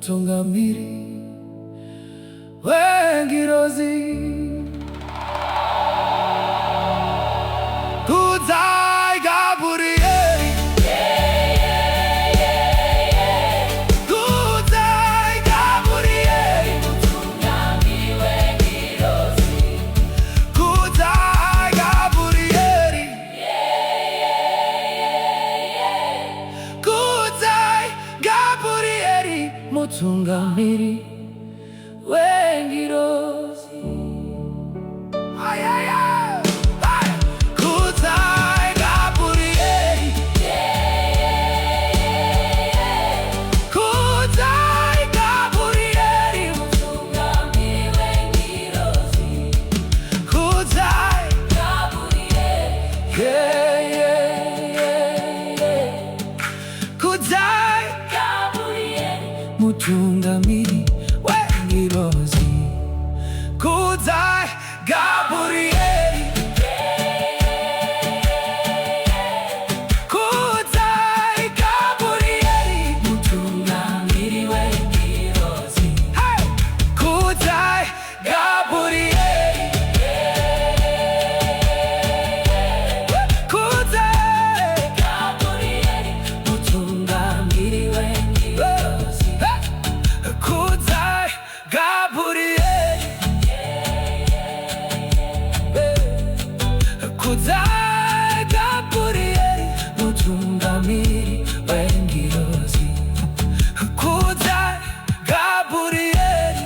Mutungamiri Wengirozi Kudzai Gabrieli Kudzai Gabrieli Mutungamiri Wengirozi Kudzai Gabrieli Kudzai Gabrieli Mutungamiri Wengirozi. Ay, ay, ay. Ay. Kudzai Gabrieli Kudzai Gabrieli Mutungamiri Wengirozi Kudzai Gabrieli Kudzai Gabrieli Mutungamiri Wengirozi Kudzai Gabrieli Kudzai Gabrieli Mutungamiri Wengirozi Kudzai Gabrieli Kudzai Gabrieli Mutungamiri Wengirozi Kudzai Gabrieli Kudzai Gabrieli Mutungamiri Wengirozi Kudzai Gabrieli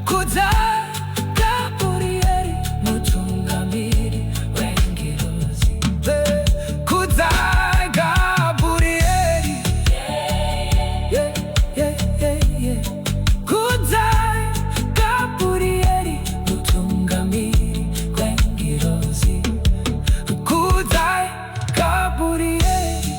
Kudzai Gabrieli Mutungamiri Wengirozi Kudzai Gabrieli Kudzai Gabrieli Mutungamiri Wengirozi Kudzai Gabrieli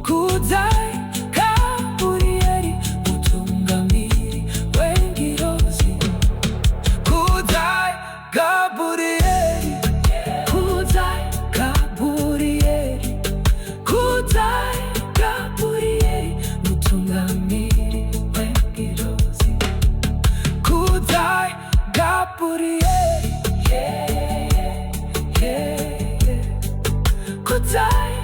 Kudzai Gabrieli Mutungamiri Wengirozi Kudzai Gabrieli Kudzai Gabrieli Kudzai Gabrieli Mutungamiri Wengirozi Kudzai Gabrieli Kudzai